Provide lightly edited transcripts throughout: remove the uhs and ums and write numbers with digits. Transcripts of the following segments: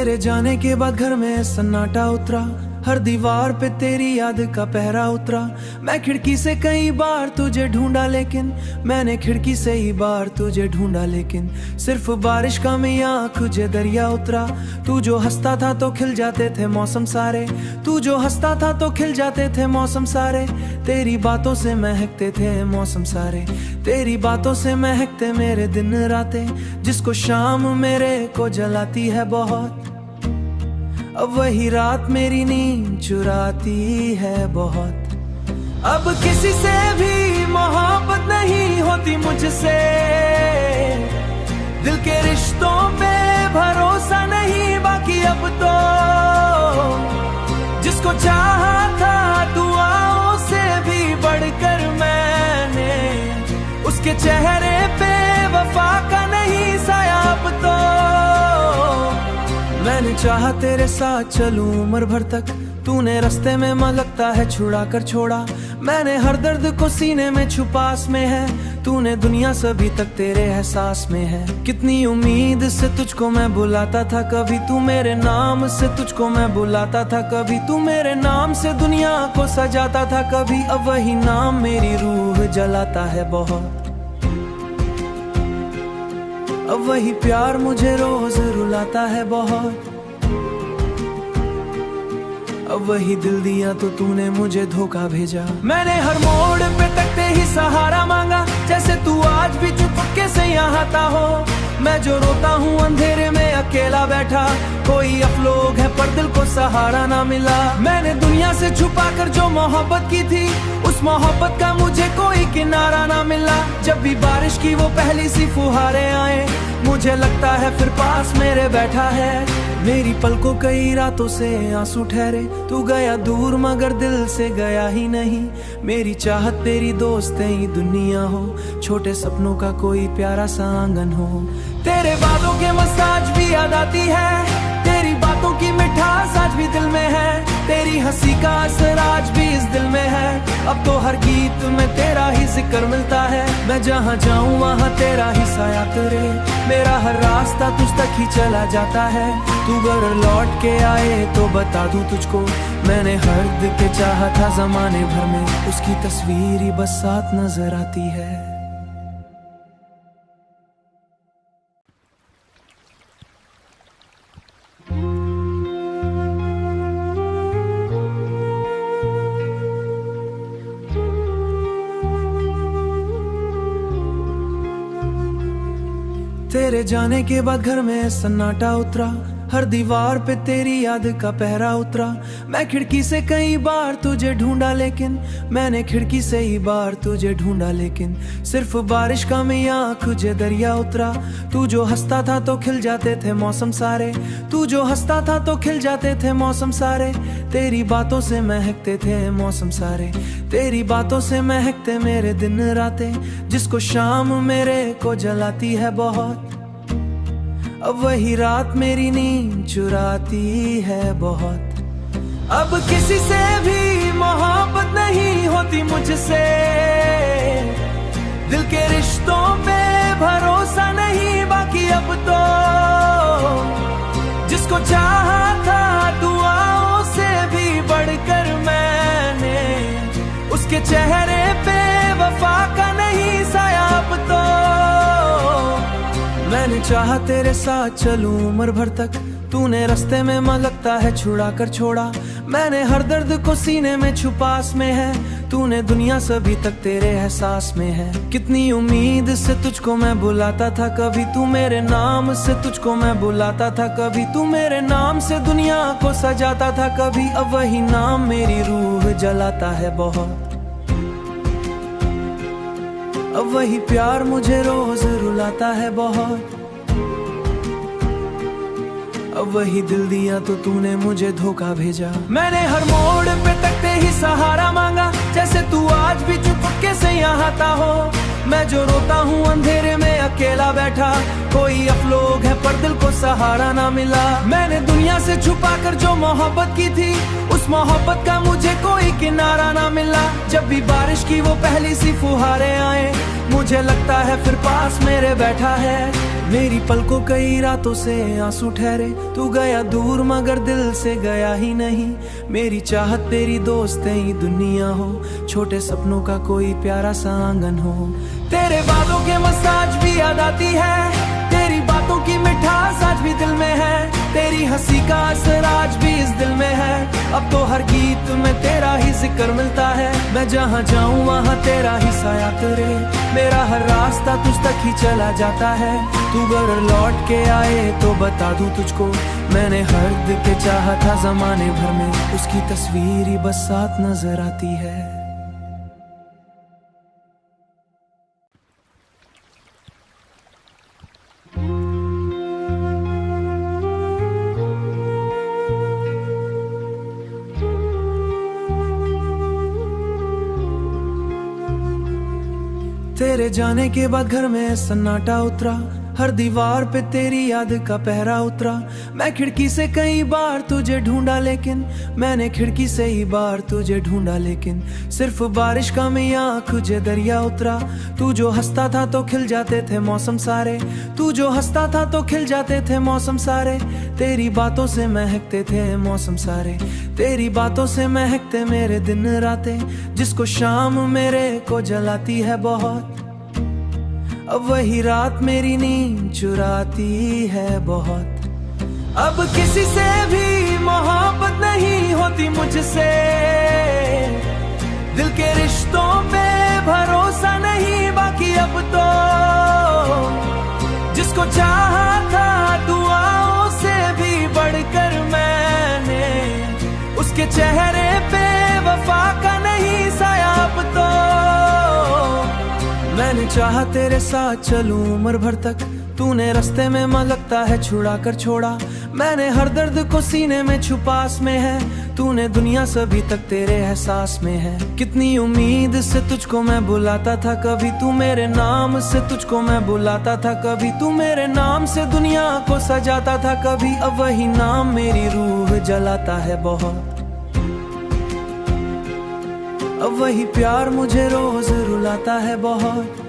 तेरे जाने के बाद घर में सन्नाटा उतरा, हर दीवार पे तेरी याद का पहरा उतरा। मैं खिड़की से कई बार तुझे ढूंढा लेकिन मैंने खिड़की से ही बार तुझे ढूंढा लेकिन सिर्फ बारिश का मैं आँख तुझे दरिया उतरा। तू जो हंसता था तो खिल जाते थे मौसम सारे, तू जो हंसता था तो खिल जाते थे मौसम सारे। तेरी बातों से महकते थे मौसम सारे, तेरी बातों से महकते मेरे दिन रातें। जिसको शाम मेरे को जलाती है बहुत, अब वही रात मेरी नींद चुराती है बहुत। अब किसी से भी मोहब्बत नहीं होती मुझसे, दिल के रिश्तों पे भरोसा नहीं बाकी अब तो। जिसको चाहा था दुआओं से भी बढ़कर मैंने, उसके चेहरे पे वफा का नहीं साया अब तो। मैंने चाहा तेरे साथ चलूं उम्र भर तक, तूने रास्ते में लगता है छुड़ा कर छोड़ा। मैंने हर दर्द को सीने में छुपास में है, तूने दुनिया सभी तक तेरे एहसास में है। कितनी उम्मीद से तुझको मैं बुलाता था कभी, तू मेरे नाम से तुझको मैं बुलाता था कभी, तू मेरे नाम से दुनिया को सजाता था कभी। अब वही नाम मेरी रूह जलाता है बहुत, अब वही प्यार मुझे रोज रुलाता है बहुत। अब वही दिल दिया तो तूने मुझे धोखा भेजा। मैंने हर मोड़ पे तकते ही सहारा मांगा, जैसे तू आज भी चुपके से यहाँ आता हो। मैं जो रोता हूँ अंधेरे में अकेला बैठा, कोई अफलोग है पर दिल को सहारा ना मिला। मैंने दुनिया से छुपा कर जो मोहब्बत की थी, उस मोहब्बत का मुझे कोई किनारा ना मिला। जब भी बारिश की वो पहली सी फुहारें आए, मुझे लगता है फिर पास मेरे बैठा है। मेरी पलकों कई रातों से आंसू ठहरे, तू गया दूर मगर दिल से गया ही नहीं। मेरी चाहत तेरी दोस्त ही दुनिया हो, छोटे सपनों का कोई प्यारा सा आंगन हो। तेरे बातों के मसाज भी याद आती है, तेरी बातों की मिठास आज भी दिल में है, तेरी हंसी का असर आज भी इस दिल में है। अब तो हर गीत में तेरा ही जिक्र मिलता है, मैं जहाँ जाऊँ वहाँ तेरा ही साया तेरे। मेरा हर रास्ता तुझ तक ही चला जाता है, तू अगर लौट के आए तो बता दूं तुझको, मैंने हर दिल के चाहा था जमाने भर में, उसकी तस्वीर ही बस साथ नजर आती है। तेरे जाने के बाद घर में सन्नाटा उतरा, हर दीवार पे तेरी याद का पहरा उतरा। मैं खिड़की से कई बार तुझे ढूंढा लेकिन मैंने खिड़की से ही बार तुझे ढूंढा लेकिन सिर्फ बारिश का मैं आँख तुझे दरिया उतरा। तू जो हंसता था तो खिल जाते थे मौसम सारे, तू जो हंसता था तो खिल जाते थे मौसम सारे। तेरी बातों से महकते थे मौसम सारे, तेरी बातों से महकते मेरे दिन रातें। जिसको शाम मेरे को जलाती है बहुत, अब वही रात मेरी नींद चुराती है बहुत। अब किसी से भी मोहब्बत नहीं होती मुझसे, दिल के रिश्तों पे भरोसा नहीं बाकी अब तो। जिसको चाहा था दुआओं से भी बढ़कर मैंने, उसके चेहरे पे वफा का नहीं साया अब तो। मैंने चाहा तेरे साथ चलूं उम्र भर तक, तूने रास्ते में लगता है छुड़ा कर छोड़ा। मैंने हर दर्द को सीने में छुपास में है, तूने दुनिया सभी तक तेरे एहसास में है। कितनी उम्मीद से तुझको मैं बुलाता था कभी, तू मेरे नाम से तुझको मैं बुलाता था कभी, तू मेरे नाम से दुनिया को सजाता था कभी। अब वही नाम मेरी रूह जलाता है बहुत, अब वही प्यार मुझे रोज रुलाता है बहुत। अब वही दिल दिया तो तूने मुझे धोखा भेजा। मैंने हर मोड़ पे तकते ही सहारा मांगा, जैसे तू आज भी चुपके से यहाँ आता हो। मैं जो रोता हूँ अंधेरे में अकेला बैठा, कोई अफलोग है पर दिल को सहारा ना मिला। मैंने दुनिया से छुपा कर जो मोहब्बत की थी, उस मोहब्बत का मुझे कोई किनारा ना मिला। जब भी बारिश की वो पहली सी फुहारें आए, मुझे लगता है फिर पास मेरे बैठा है। मेरी पलकों कई रातों से आंसू ठहरे, तू गया दूर मगर दिल से गया ही नहीं। मेरी चाहत तेरी दोस्त ही दुनिया हो, छोटे सपनों का कोई प्यारा सा आंगन हो। तेरे बातों के मसाज भी याद आती है, तेरी बातों की मिठास आज भी दिल में है, तेरी हंसी का असर आज भी इस दिल में है। अब तो हर गीत में तेरा ही जिक्र मिलता है, मैं जहाँ जाऊँ वहाँ तेरा ही साया करे। मेरा हर रास्ता तुझ तक ही चला जाता है, तू अगर लौट के आए तो बता दूं तुझको, मैंने हर दिल के चाहा था जमाने भर में, उसकी तस्वीर ही बस साथ नजर आती है। तेरे जाने के बाद घर में सन्नाटा उतरा, हर दीवार पे तेरी याद का पहरा उतरा। मैं खिड़की से कई बार तुझे ढूंढा लेकिन, मैंने खिड़की से ही बार तुझे ढूंढा लेकिन, सिर्फ बारिश का मैं आँख तुझे दरिया उतरा। तू जो हंसता था तो खिल जाते थे मौसम सारे, तू जो हंसता था तो खिल जाते थे मौसम सारे। तेरी बातों से महकते थे मौसम सारे, तेरी बातों से महकते मेरे दिन रातें, जिसको शाम मेरे को जलाती है बहुत, अब वही रात मेरी नींद चुराती है बहुत। अब किसी से भी मोहब्बत नहीं होती मुझसे, दिल के रिश्तों पे भरोसा नहीं बाकी अब तो, जिसको चाहा था दुआओं से भी बढ़कर मैंने, उसके चेहरे पे वफा का नहीं साया अब तो। मैंने चाहा तेरे साथ चलूं उम्र भर तक, तूने रास्ते में लगता है छुड़ा कर छोड़ा। मैंने हर दर्द को सीने में छुपास में है, तूने दुनिया सभी तक तेरे एहसास में है। कितनी उम्मीद से तुझको मैं बुलाता था, कभी तू मेरे नाम से तुझको मैं बुलाता था, कभी तू मेरे नाम से दुनिया को सजाता था कभी, अब वही नाम मेरी रूह जलाता है बहुत। अब वही प्यार मुझे रोज रुलाता है बहुत,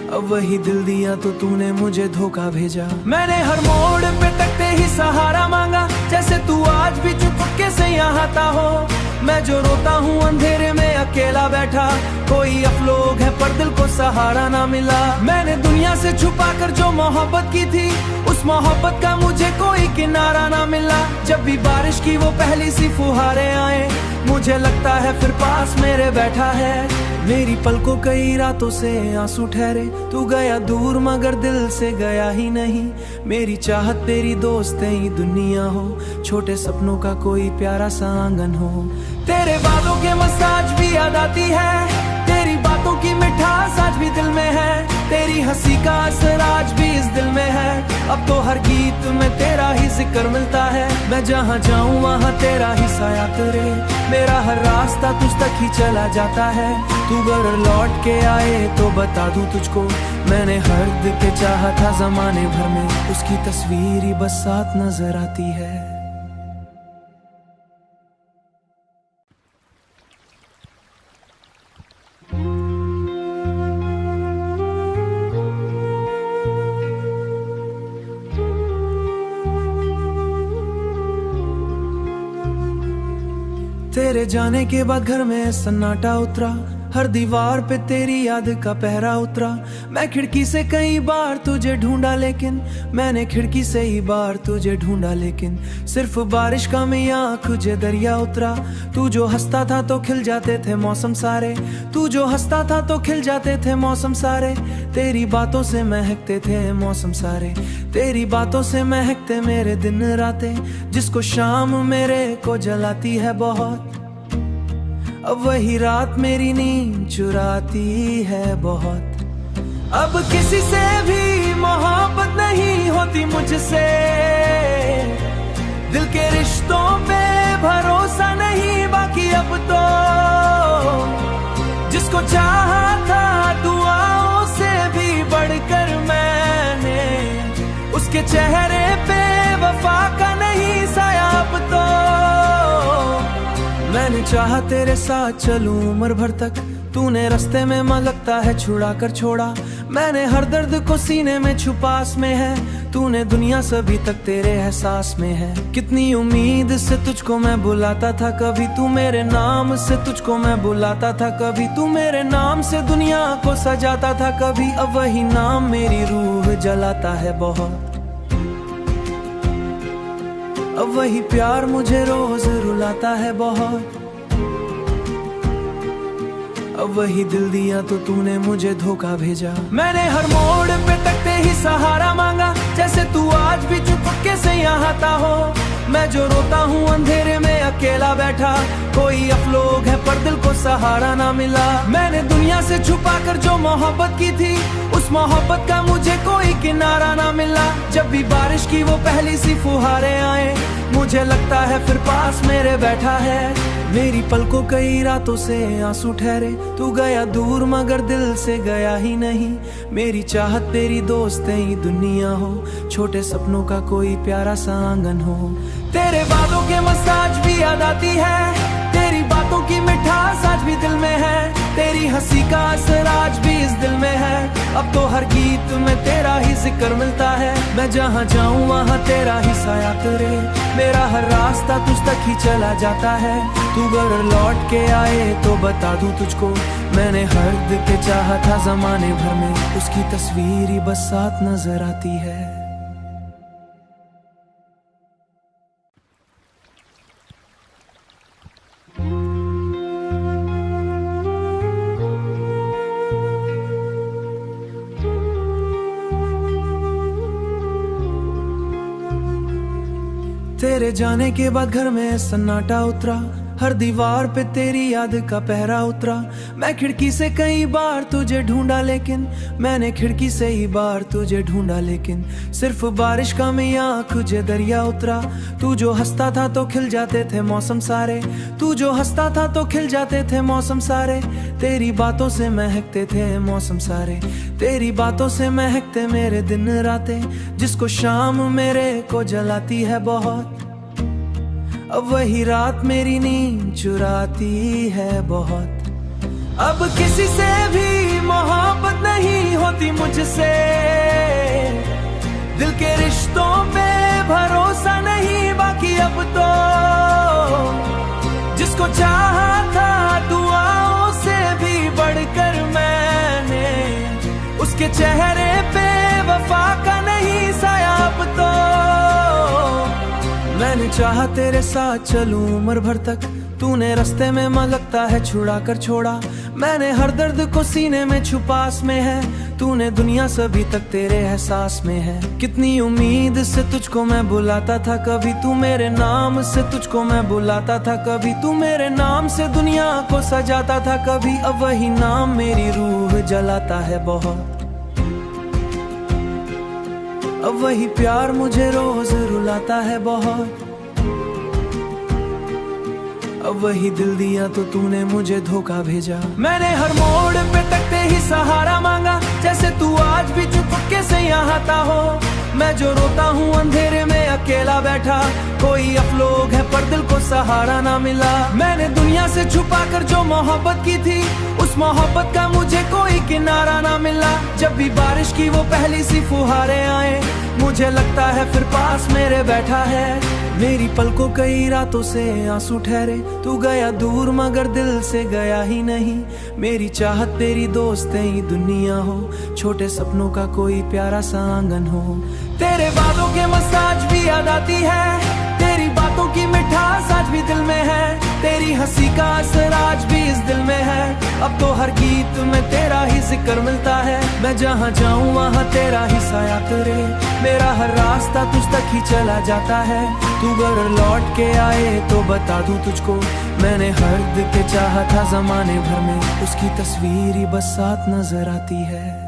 अब वही दिल दिया तो तूने मुझे धोखा भेजा। मैंने हर मोड़ पे तकते ही सहारा मांगा, जैसे तू आज भी चुपके से यहाँ था हो। मैं जो रोता हूँ अंधेरे में अकेला बैठा, कोई अफलोग है पर दिल को सहारा ना मिला। मैंने दुनिया से छुपा कर जो मोहब्बत की थी, उस मोहब्बत का मुझे कोई किनारा ना मिला। जब भी बारिश की वो पहली सी फुहारें आए, मुझे लगता है फिर पास मेरे बैठा है। मेरी पलकों कई रातों से आंसू ठहरे, तू गया दूर मगर दिल से गया ही नहीं। मेरी चाहत तेरी दोस्त ही दुनिया हो, छोटे सपनों का कोई प्यारा सा आंगन हो। तेरे बातों के मसाज भी याद आती है, तेरी बातों की मिठास आज भी दिल में है, तेरी हंसी का असर आज भी इस दिल में है। अब तो हर गीत में तेरा ही जिक्र मिलता है, मैं जहाँ जाऊँ वहाँ तेरा ही साया करे। मेरा हर रास्ता तुझ तक ही चला जाता है, तू अगर लौट के आए तो बता दूं तुझको, मैंने हर दिल के चाहा था जमाने भर में, उसकी तस्वीर ही बस साथ नजर आती है। तेरे जाने के बाद घर में सन्नाटा उतरा, हर दीवार पे तेरी याद का पहरा उतरा। मैं खिड़की से कई बार तुझे ढूंढा लेकिन, मैंने खिड़की से ही बार तुझे ढूंढा लेकिन, सिर्फ बारिश का मैं आँख तुझे दरिया उतरा। तू जो हंसता था तो खिल जाते थे मौसम सारे, तू जो हंसता था तो खिल जाते थे मौसम सारे। तेरी बातों से महकते थे मौसम सारे, तेरी बातों से महकते मेरे दिन रातें, जिसको शाम मेरे को जलाती है बहुत, अब वही रात मेरी नींद चुराती है बहुत। अब किसी से भी मोहब्बत नहीं होती मुझसे, दिल के रिश्तों पे भरोसा नहीं बाकी अब तो, जिसको चाहा था दुआओं से भी बढ़कर मैंने, उसके चेहरे पे वफा का नहीं साया अब तो। मैंने चाहा तेरे साथ चलूं उम्र भर तक, तूने रास्ते में लगता है छुड़ा कर छोड़ा। मैंने हर दर्द को सीने में छुपास में है, तूने दुनिया सभी तक तेरे एहसास में है। कितनी उम्मीद से तुझको मैं बुलाता था, कभी तू मेरे नाम से तुझको मैं बुलाता था, कभी तू मेरे नाम से दुनिया को सजाता था, कभी अब वही नाम मेरी रूह जलाता है बहुत। अब वही प्यार मुझे रोज रुलाता है बहुत। अब वही दिल दिया तो तूने मुझे धोखा भेजा। मैंने हर मोड़ पे तकते ही सहारा मांगा, जैसे तू आज भी चुपके से यहाँ आता हो। मैं जो रोता हूँ अंधेरे में अकेला बैठा, कोई अफलोग है पर दिल को सहारा ना मिला। मैंने दुनिया से छुपा कर जो मोहब्बत की थी, उस मोहब्बत का मुझे कोई किनारा ना मिला। जब भी बारिश की वो पहली सी फुहारें आए, मुझे लगता है फिर पास मेरे बैठा है। मेरी पलकों कई रातों से आंसू ठहरे, तू गया दूर मगर दिल से गया ही नहीं। मेरी चाहत तेरी दोस्त ही दुनिया हो, छोटे सपनों का कोई प्यारा सा आंगन हो। तेरे बातों के मसाज भी याद आती है, तेरी बातों की मिठास आज भी दिल में है, तेरी हंसी का असर आज भी इस दिल में है। अब तो हर गीत में तेरा ही जिक्र मिलता है, मैं जहाँ जाऊँ वहाँ तेरा ही साया करे। मेरा हर रास्ता तुझ तक ही चला जाता है, तू अगर लौट के आए तो बता दूं तुझको, मैंने हर दिल के चाहा था जमाने भर में, उसकी तस्वीर ही बस साथ नजर आती है। तेरे जाने के बाद घर में सन्नाटा उतरा, हर दीवार पे तेरी याद का पहरा उतरा। मैं खिड़की से कई बार तुझे ढूंढा, लेकिन मैंने खिड़की से ही बार तुझे ढूंढा, लेकिन सिर्फ बारिश का में आँख दरिया उतरा। तू जो हंसता था तो खिल जाते थे मौसम सारे, तू जो हंसता था तो खिल जाते थे मौसम सारे। तेरी बातों से महकते थे मौसम सारे, तेरी बातों से महकते मेरे दिन रातें, जिसको शाम मेरे को जलाती है बहुत। अब वही रात मेरी नींद चुराती है बहुत। अब किसी से भी मोहब्बत नहीं होती मुझसे, दिल के रिश्तों पे भरोसा नहीं बाकी अब तो। जिसको चाहा था दुआओं से भी बढ़कर मैंने, उसके चेहरे पे वफा का नहीं साया अब तो। मैंने चाहा तेरे साथ चलूं उम्र भर तक, तूने रास्ते में लगता है छुड़ा कर छोड़ा। मैंने हर दर्द को सीने में छुपास में है, तूने दुनिया सभी तक तेरे एहसास में है। कितनी उम्मीद से तुझको मैं बुलाता था, कभी तू मेरे नाम से तुझको मैं बुलाता था, कभी तू मेरे नाम से दुनिया को सजाता था, कभी अब वही नाम मेरी रूह जलाता है बहुत। अब वही प्यार मुझे रोज रुलाता है बहुत। अब वही दिल दिया तो तूने मुझे धोखा भेजा। मैंने हर मोड़ पे तकते ही सहारा मांगा, जैसे तू आज भी चुपके से यहाँ आता हो। मैं जो रोता हूँ अंधेरे में अकेला बैठा, कोई अफलोग है पर दिल को सहारा ना मिला। मैंने दुनिया से छुपा कर जो मोहब्बत की थी, उस मोहब्बत का मुझे कोई किनारा ना मिला। जब भी बारिश की वो पहली सी फुहारें आए, मुझे लगता है फिर पास मेरे बैठा है। मेरी पलकों कई रातों से आंसू ठहरे, तू गया दूर मगर दिल से गया ही नहीं। मेरी चाहत तेरी दोस्त ही दुनिया हो, छोटे सपनों का कोई प्यारा सा आंगन हो। तेरे बातों के मसाज भी याद आती है, तेरी बातों की मिठास आज भी दिल में है, तेरी हंसी का असर आज भी इस दिल में है। अब तो हर गीत में तेरा ही जिक्र मिलता है, मैं जहाँ जाऊँ वहाँ तेरा ही साया करे। मेरा हर रास्ता तुझ तक ही चला जाता है, तू अगर लौट के आए तो बता दूं तुझको, मैंने हर दिल के चाहा था जमाने भर में, उसकी तस्वीर ही बस साथ नजर आती है।